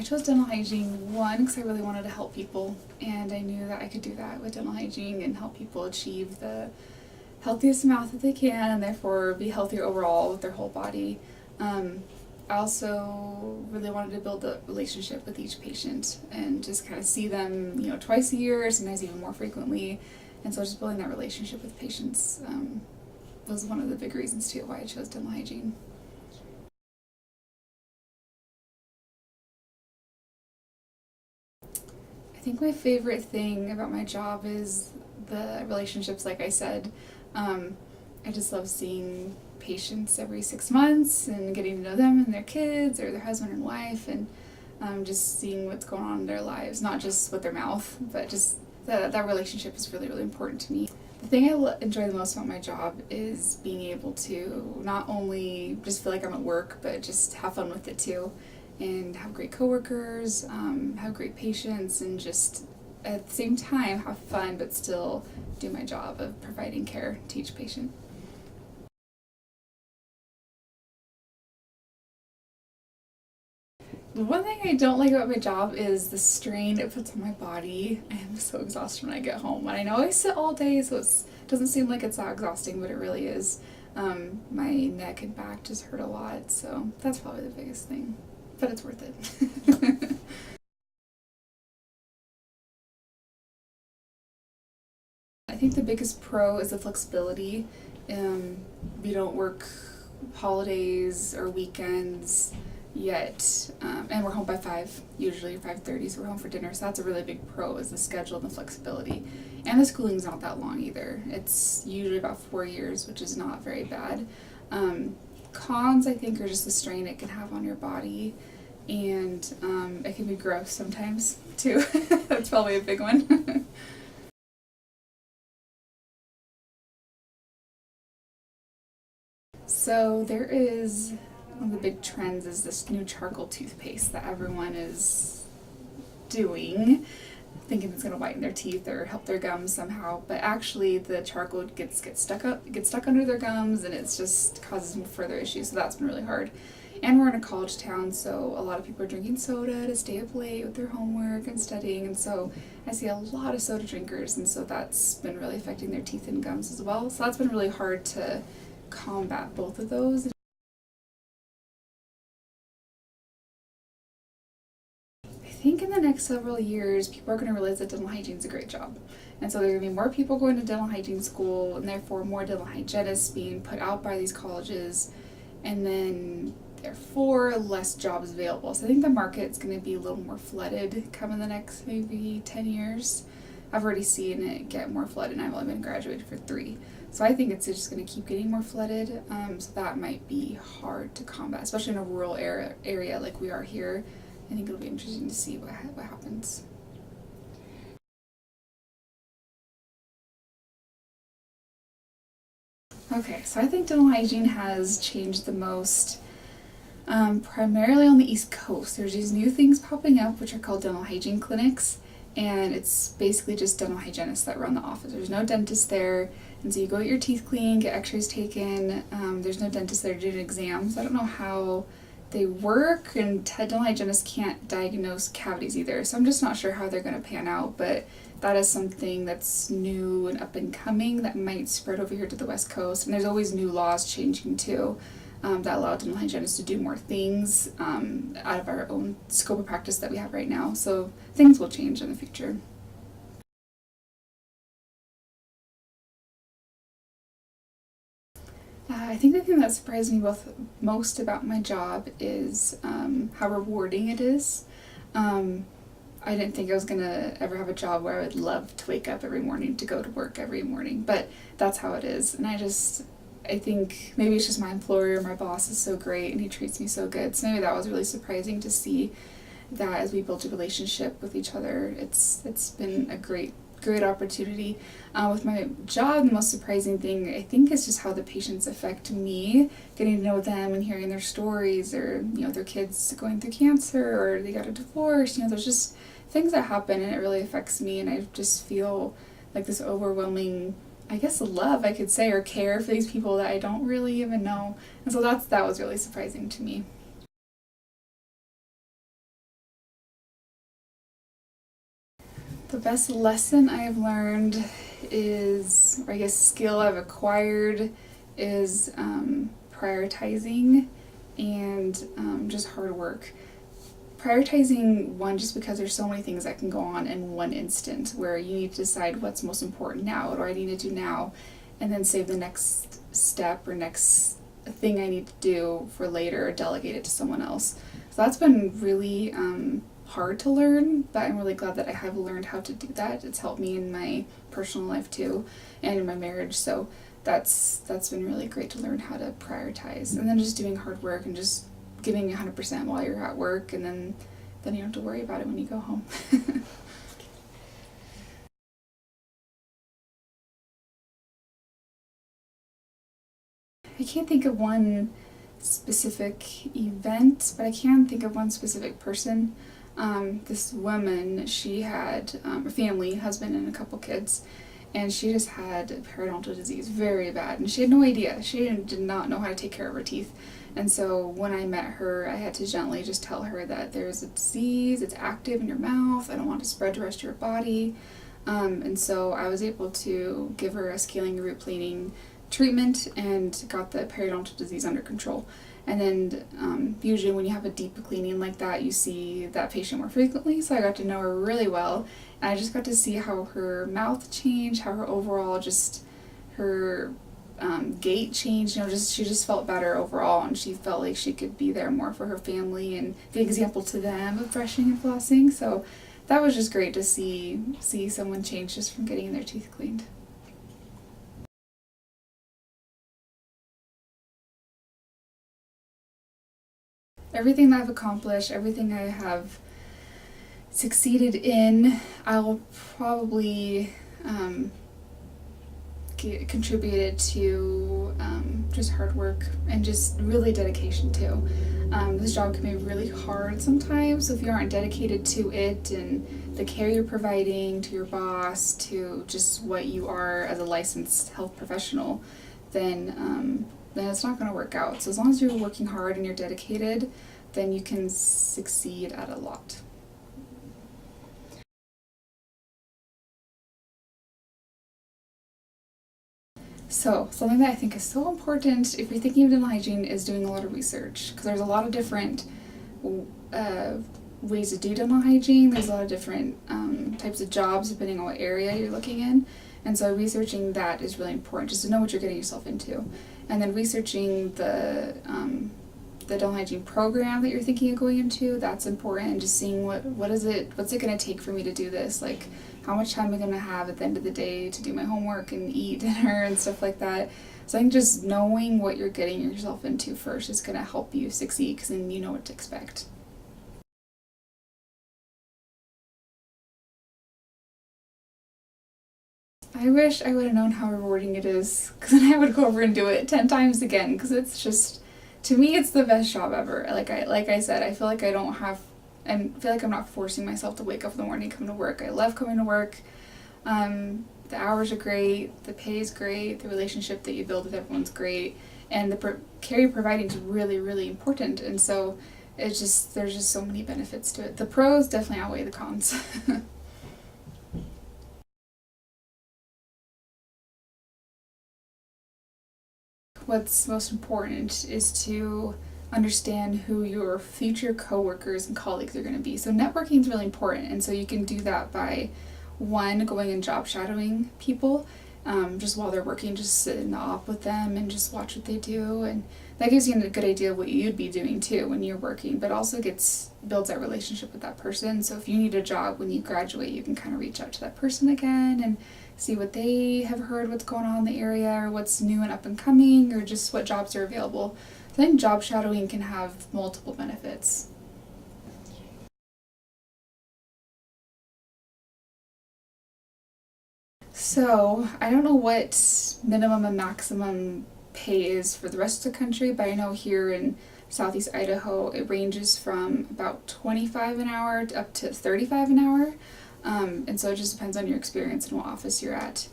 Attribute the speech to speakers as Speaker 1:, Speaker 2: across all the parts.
Speaker 1: chose dental hygiene, one, because I really wanted to help people, and I knew that I could do that with dental hygiene and help people achieve the healthiest mouth that they can and therefore be healthier overall with their whole body. I also really wanted to build a relationship with each patient and just kind of see them, twice a year, sometimes even more frequently. And so just building that relationship with patients was one of the big reasons too why I chose dental hygiene. I think my favorite thing about my job is the relationships, like I said. I just love seeing patients every 6 months and getting to know them and their kids or their husband and wife, and just seeing what's going on in their lives, not just with their mouth, but just that relationship is really, really important to me. The thing I enjoy the most about my job is being able to not only just feel like I'm at work, but just have fun with it too, and have great coworkers, have great patients, and just at the same time have fun, but still do my job of providing care to each patient. The one thing I don't like about my job is the strain it puts on my body. I am so exhausted when I get home. And I know I sit all day, so it doesn't seem like it's that exhausting, but it really is. My neck and back just hurt a lot, so that's probably the biggest thing. But it's worth it. I think the biggest pro is the flexibility. We don't work holidays or weekends yet, and we're home by 5, usually 5:30, so we're home for dinner. So that's a really big pro, is the schedule and the flexibility. And the schooling's not that long either. It's usually about 4 years, which is not very bad. Cons, I think, are just the strain it can have on your body, and it can be gross sometimes too. That's probably a big one. So there is, one of the big trends is this new charcoal toothpaste that everyone is doing, thinking it's going to whiten their teeth or help their gums somehow. But actually, the charcoal gets stuck under their gums, and it's just causes further issues. So that's been really hard. And we're in a college town, so a lot of people are drinking soda to stay up late with their homework and studying. And so I see a lot of soda drinkers, and so that's been really affecting their teeth and gums as well. So that's been really hard to combat both of those. I think in the next several years, people are going to realize that dental hygiene is a great job. And so there's going to be more people going to dental hygiene school, and therefore more dental hygienists being put out by these colleges, and then therefore less jobs available. So I think the market's going to be a little more flooded come in the next maybe 10 years. I've already seen it get more flooded, and I've only been graduated for 3. So I think it's just going to keep getting more flooded. So that might be hard to combat, especially in a rural area like we are here. I think it'll be interesting to see what happens. Okay, so I think dental hygiene has changed the most, primarily on the East Coast. There's these new things popping up which are called dental hygiene clinics, and it's basically just dental hygienists that run the office. There's no dentist there, and so you go get your teeth cleaned, get x-rays taken. There's no dentist there doing exams. I don't know how they work, and dental hygienists can't diagnose cavities either, so I'm just not sure how they're going to pan out, but that is something that's new and up and coming that might spread over here to the West Coast. And there's always new laws changing too, that allow dental hygienists to do more things out of our own scope of practice that we have right now. So things will change in the future. I think the thing that surprised me most about my job is how rewarding it is. I didn't think I was gonna ever have a job where I would love to wake up every morning to go to work every morning, but that's how it is. And I think maybe it's just my employer, my boss is so great and he treats me so good. So maybe that was really surprising to see that as we built a relationship with each other. It's been a great opportunity. With my job, the most surprising thing I think is just how the patients affect me, getting to know them and hearing their stories, or their kids going through cancer or they got a divorce. There's just things that happen and it really affects me, and I just feel like this overwhelming, I guess, love, I could say, or care for these people that I don't really even know. And so that was really surprising to me. The best lesson I've learned is, or I guess skill I've acquired, is prioritizing and just hard work. Prioritizing, one, just because there's so many things that can go on in one instant where you need to decide what's most important now, what do I need to do now, and then save the next step or next thing I need to do for later or delegate it to someone else. So that's been really hard to learn, but I'm really glad that I have learned how to do that. It's helped me in my personal life too and in my marriage, so that's been really great to learn how to prioritize. And then just doing hard work and just giving 100% while you're at work, and then you don't have to worry about it when you go home. I can't think of one specific event, but I can think of one specific person. This woman, she had a family, husband, and a couple kids, and she just had periodontal disease, very bad, and she had no idea. She did not know how to take care of her teeth. And so when I met her, I had to gently just tell her that there's a disease, it's active in your mouth, I don't want it to spread to the rest of your body. And so I was able to give her a scaling and root planing treatment and got the periodontal disease under control. And then usually when you have a deep cleaning like that, you see that patient more frequently. So I got to know her really well, and I just got to see how her mouth changed, how her overall just her gait changed. She just felt better overall, and she felt like she could be there more for her family and be an example to them of brushing and flossing. So that was just great to see someone change just from getting their teeth cleaned. Everything that I've accomplished, everything I have succeeded in, I'll probably contribute it to just hard work and just really dedication too. This job can be really hard sometimes, so if you aren't dedicated to it and the care you're providing to your boss, to just what you are as a licensed health professional, then it's not going to work out. So as long as you're working hard and you're dedicated, then you can succeed at a lot. So something that I think is so important if you're thinking of dental hygiene is doing a lot of research, because there's a lot of different ways to do dental hygiene. There's a lot of different types of jobs depending on what area you're looking in. And so researching that is really important, just to know what you're getting yourself into. And then researching the dental hygiene program that you're thinking of going into, that's important. And just seeing what's it going to take for me to do this, like how much time am I going to have at the end of the day to do my homework and eat dinner and stuff like that. So I think just knowing what you're getting yourself into first is going to help you succeed, because then you know what to expect. I wish I would have known how rewarding it is, because then I would go over and do it 10 times again, because it's just, to me, it's the best job ever. Like I said, I feel like I feel like I'm not forcing myself to wake up in the morning, come to work. I love coming to work. The hours are great, the pay is great, the relationship that you build with everyone's great, and the care you're providing is really, really important. And so there's just so many benefits to it. The pros definitely outweigh the cons. What's most important is to understand who your future coworkers and colleagues are going to be. So networking is really important, and so you can do that by, one, going and job shadowing people, just while they're working, just sit in the op with them and just watch what they do, and that gives you a good idea of what you'd be doing too when you're working, but also builds that relationship with that person. So if you need a job when you graduate, you can kind of reach out to that person again and see what they have heard, what's going on in the area, or what's new and up and coming, or just what jobs are available. So I think job shadowing can have multiple benefits. So I don't know what minimum and maximum pay is for the rest of the country, but I know here in Southeast Idaho it ranges from about 25 an hour to up to 35 an hour. And so it just depends on your experience and what office you're at.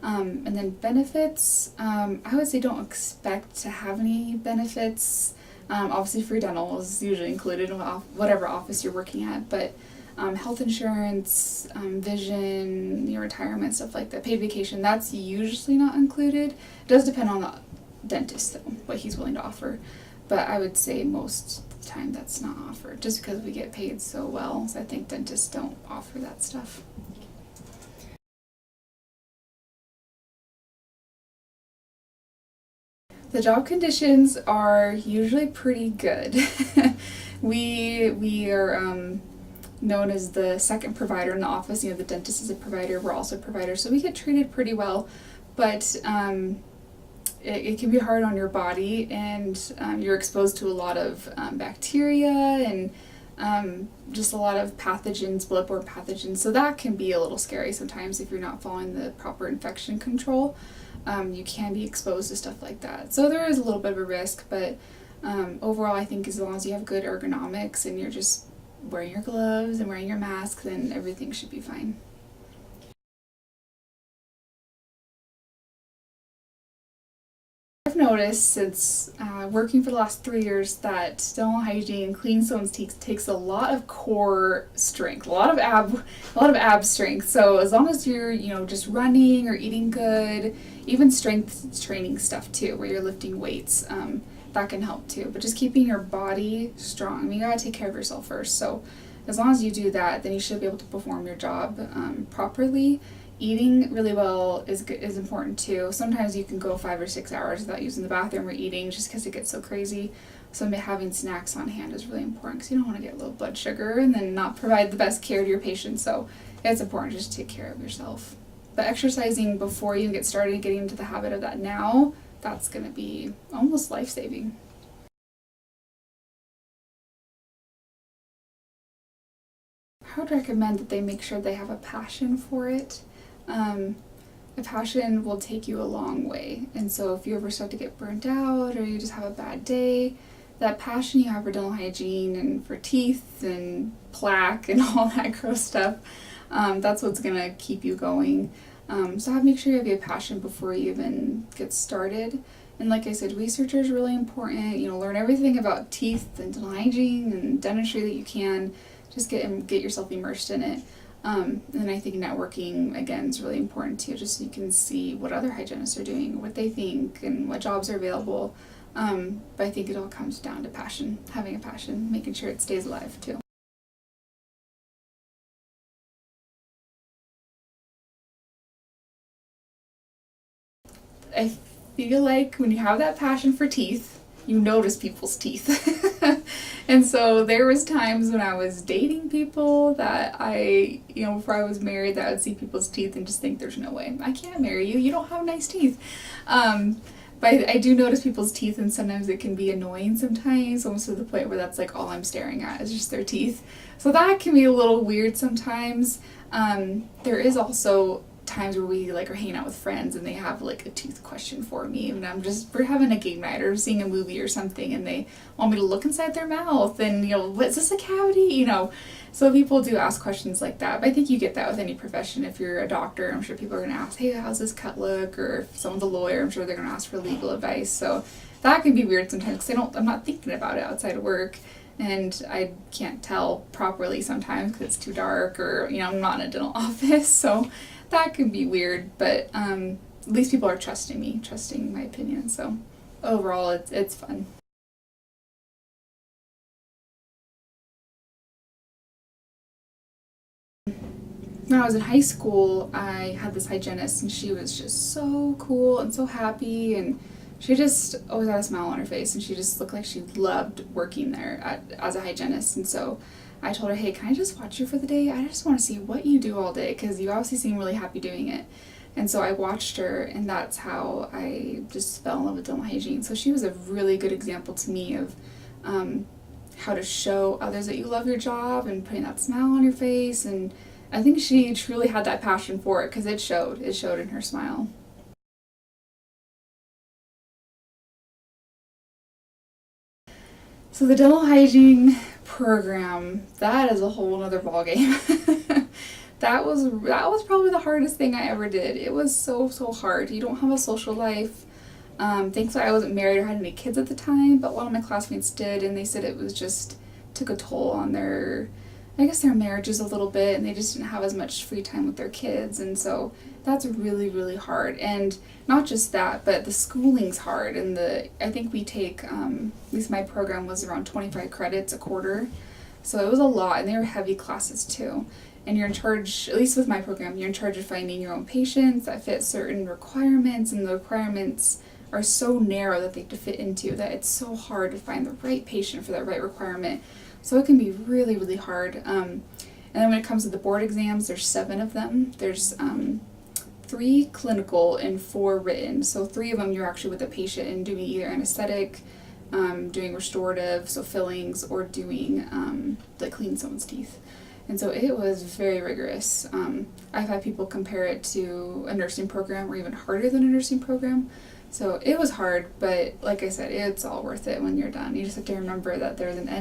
Speaker 1: And then benefits, I would say don't expect to have any benefits. Obviously free dental is usually included in whatever office you're working at, but Health insurance, vision, retirement, stuff like that. Paid vacation, that's usually not included. It does depend on the dentist, though, what he's willing to offer. But I would say most of the time that's not offered, just because we get paid so well. So I think dentists don't offer that stuff. The job conditions are usually pretty good. we are known as the second provider in the office. The dentist is a provider. We're also a provider, so we get treated pretty well. But it can be hard on your body, and you're exposed to a lot of bacteria and just a lot of pathogens, bloodborne pathogens. So that can be a little scary sometimes if you're not following the proper infection control. You can be exposed to stuff like that. So there is a little bit of a risk, but overall I think as long as you have good ergonomics and you're just wearing your gloves and wearing your mask, then everything should be fine. I've noticed since working for the last 3 years that dental hygiene and cleaning someone's teeth takes a lot of core strength, a lot of ab strength. So as long as you're just running or eating good, even strength training stuff too, where you're lifting weights, that can help too. But just keeping your body strong. I mean, you gotta take care of yourself first. So as long as you do that, then you should be able to perform your job properly. Eating really well is important too. Sometimes you can go 5 or 6 hours without using the bathroom or eating just because it gets so crazy. So having snacks on hand is really important because you don't want to get low blood sugar and then not provide the best care to your patient. So it's important just to take care of yourself. But exercising before you get started, getting into the habit of that now, that's going to be almost life-saving. I would recommend that they make sure they have a passion for it. A passion will take you a long way. And so if you ever start to get burnt out or you just have a bad day, that passion you have for dental hygiene and for teeth and plaque and all that gross stuff, that's what's going to keep you going. So make sure you have a passion before you even get started. And like I said, research is really important. Learn everything about teeth and dental hygiene and dentistry that you can. Just get yourself immersed in it. And I think networking, again, is really important too, just so you can see what other hygienists are doing, what they think, and what jobs are available. But I think it all comes down to passion, having a passion, making sure it stays alive too. I feel like when you have that passion for teeth, you notice people's teeth. And so there was times when I was dating people that before I was married, that I would see people's teeth and just think there's no way. I can't marry you. You don't have nice teeth. But I do notice people's teeth, and sometimes it can be annoying sometimes, almost to the point where that's like all I'm staring at is just their teeth. So that can be a little weird sometimes. There is also times where we are hanging out with friends and they have a tooth question for me, and we're having a game night or seeing a movie or something, and they want me to look inside their mouth and what's this, a cavity, so people do ask questions like that. But I think you get that with any profession. If you're a doctor, I'm sure people are going to ask, hey, how's this cut look? Or if someone's a lawyer, I'm sure they're going to ask for legal advice. So that can be weird sometimes because I'm not thinking about it outside of work, and I can't tell properly sometimes because it's too dark, or I'm not in a dental office. So that could be weird, but at least people are trusting my opinion. So overall, it's fun. When I was in high school, I had this hygienist, and she was just so cool and so happy, and she just always had a smile on her face, and she just looked like she loved working there as a hygienist. And so I told her, hey, can I just watch you for the day? I just want to see what you do all day, because you obviously seem really happy doing it. And so I watched her, and that's how I just fell in love with dental hygiene. So she was a really good example to me of how to show others that you love your job and putting that smile on your face. And I think she truly had that passion for it, because it showed in her smile. So the dental hygiene program, that is a whole other ballgame. That was probably the hardest thing I ever did. It was so hard. You don't have a social life. Thankfully I wasn't married or had any kids at the time, but one of my classmates did, and they said it was just took a toll on their I guess their marriages a little bit, and they just didn't have as much free time with their kids, and so that's really, really hard. And not just that, but the schooling's hard. And I think we take, at least my program was around 25 credits a quarter, so it was a lot, and they were heavy classes too. And you're in charge, at least with my program, you're in charge of finding your own patients that fit certain requirements, and the requirements are so narrow that they have to fit into that it's so hard to find the right patient for that right requirement. So it can be really, really hard. And then when it comes to the board exams, there's 7 of them. There's 3 clinical and 4 written. So 3 of them you're actually with the patient and doing either anesthetic, doing restorative, so fillings, or doing like clean someone's teeth. And so it was very rigorous. I've had people compare it to a nursing program or even harder than a nursing program. So it was hard, but like I said, it's all worth it when you're done. You just have to remember that there's an end